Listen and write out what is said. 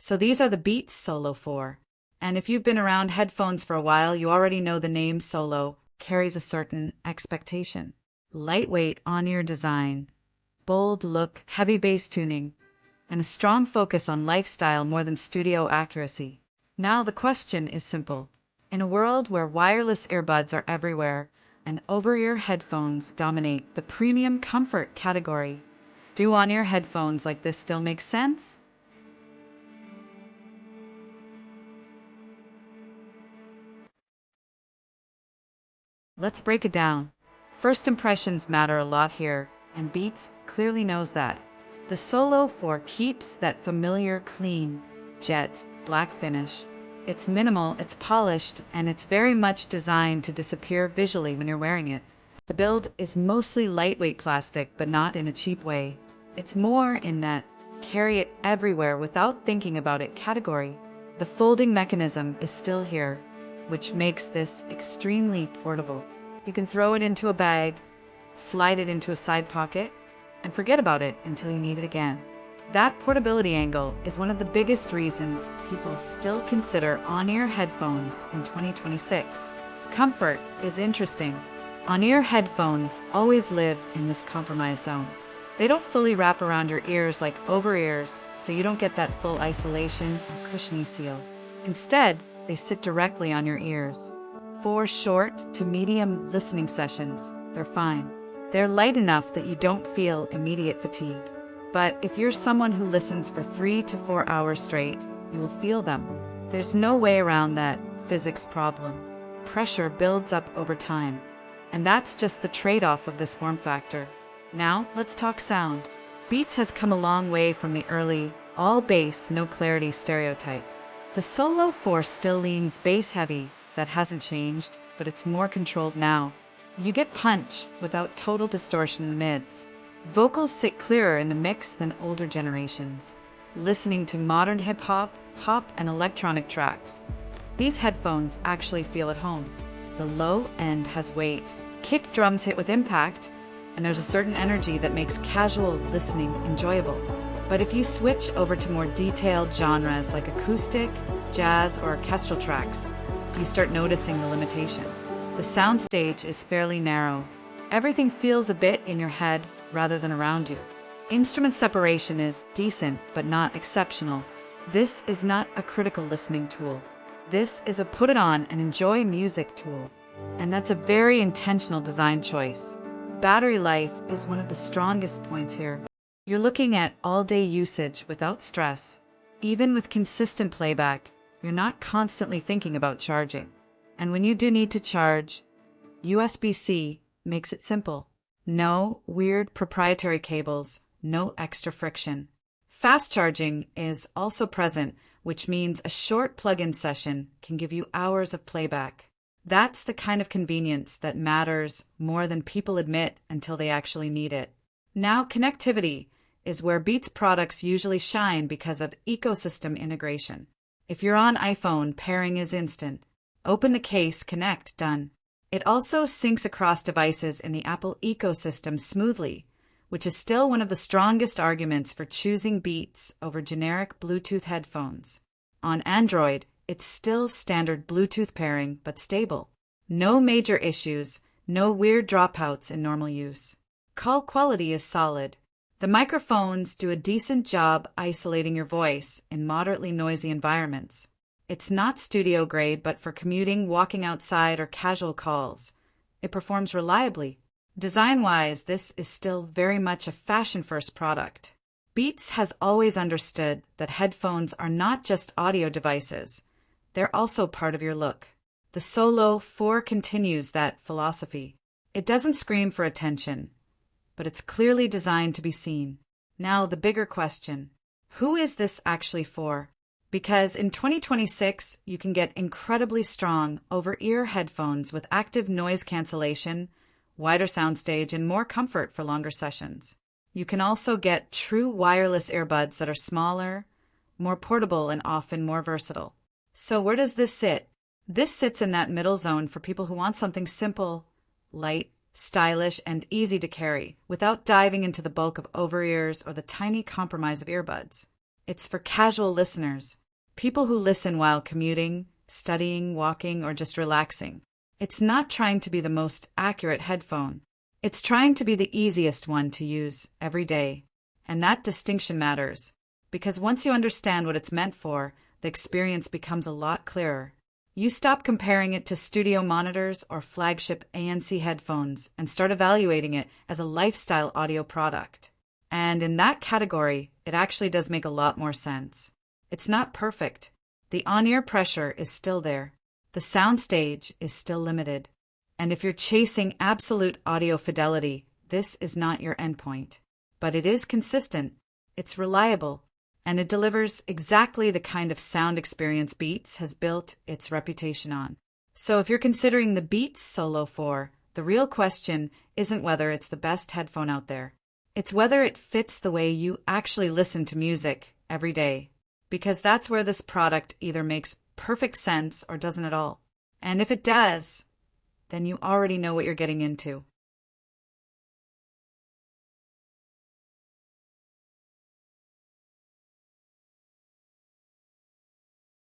So these are the Beats Solo 4. And if you've been around headphones for a while, you already know the name Solo carries a certain expectation. Lightweight on-ear design, bold look, heavy bass tuning, and a strong focus on lifestyle more than studio accuracy. Now the question is simple. In a world where wireless earbuds are everywhere and over-ear headphones dominate the premium comfort category, do on-ear headphones like this still make sense? Let's break it down. First impressions matter a lot here, and Beats clearly knows that. The Solo 4 keeps that familiar clean, jet, black finish. It's minimal, it's polished, and it's very much designed to disappear visually when you're wearing it. The build is mostly lightweight plastic, but not in a cheap way. It's more in that carry it everywhere without thinking about it category. The folding mechanism is still here, which makes this extremely portable. You can throw it into a bag, slide it into a side pocket, and forget about it until you need it again. That portability angle is one of the biggest reasons people still consider on-ear headphones in 2026. Comfort is interesting. On-ear headphones always live in this compromise zone. They don't fully wrap around your ears like over-ears, so you don't get that full isolation or cushiony seal. Instead, they sit directly on your ears. For short to medium listening sessions, they're fine. They're light enough that you don't feel immediate fatigue. But if you're someone who listens for 3 to 4 hours straight, you will feel them. There's no way around that physics problem. Pressure builds up over time. And that's just the trade-off of this form factor. Now, let's talk sound. Beats has come a long way from the early, all bass, no clarity stereotype. The Solo 4 still leans bass heavy. That hasn't changed, but it's more controlled now. You get punch without total distortion in the mids. Vocals sit clearer in the mix than older generations. Listening to modern hip-hop, pop, and electronic tracks, these headphones actually feel at home. The low end has weight. Kick drums hit with impact, and there's a certain energy that makes casual listening enjoyable. But if you switch over to more detailed genres like acoustic, jazz, or orchestral tracks, you start noticing the limitation. The soundstage is fairly narrow. Everything feels a bit in your head rather than around you. Instrument separation is decent, but not exceptional. This is not a critical listening tool. This is a put it on and enjoy music tool. And that's a very intentional design choice. Battery life is one of the strongest points here. You're looking at all-day usage without stress. Even with consistent playback, you're not constantly thinking about charging. And when you do need to charge, USB-C makes it simple. No weird proprietary cables, no extra friction. Fast charging is also present, which means a short plug-in session can give you hours of playback. That's the kind of convenience that matters more than people admit until they actually need it. Now, connectivity is where Beats products usually shine because of ecosystem integration. If you're on iPhone, pairing is instant. Open the case, connect, done. It also syncs across devices in the Apple ecosystem smoothly, which is still one of the strongest arguments for choosing Beats over generic Bluetooth headphones. On Android, it's still standard Bluetooth pairing, but stable. No major issues, no weird dropouts in normal use. Call quality is solid. The microphones do a decent job isolating your voice in moderately noisy environments. It's not studio grade, but for commuting, walking outside, or casual calls, it performs reliably. Design-wise, this is still very much a fashion-first product. Beats has always understood that headphones are not just audio devices. They're also part of your look. The Solo 4 continues that philosophy. It doesn't scream for attention, but it's clearly designed to be seen. Now, the bigger question. Who is this actually for? Because in 2026, you can get incredibly strong over-ear headphones with active noise cancellation, wider soundstage, and more comfort for longer sessions. You can also get true wireless earbuds that are smaller, more portable, and often more versatile. So where does this sit? This sits in that middle zone for people who want something simple, light, stylish, and easy to carry, without diving into the bulk of over-ears or the tiny compromise of earbuds. It's for casual listeners, people who listen while commuting, studying, walking, or just relaxing. It's not trying to be the most accurate headphone. It's trying to be the easiest one to use every day. And that distinction matters, because once you understand what it's meant for, the experience becomes a lot clearer. You stop comparing it to studio monitors or flagship ANC headphones and start evaluating it as a lifestyle audio product. And in that category, it actually does make a lot more sense. It's not perfect. The on-ear pressure is still there. The soundstage is still limited. And if you're chasing absolute audio fidelity, this is not your endpoint. But it is consistent, it's reliable, and it delivers exactly the kind of sound experience Beats has built its reputation on. So if you're considering the Beats Solo 4, the real question isn't whether it's the best headphone out there. It's whether it fits the way you actually listen to music every day. Because that's where this product either makes perfect sense or doesn't at all. And if it does, then you already know what you're getting into.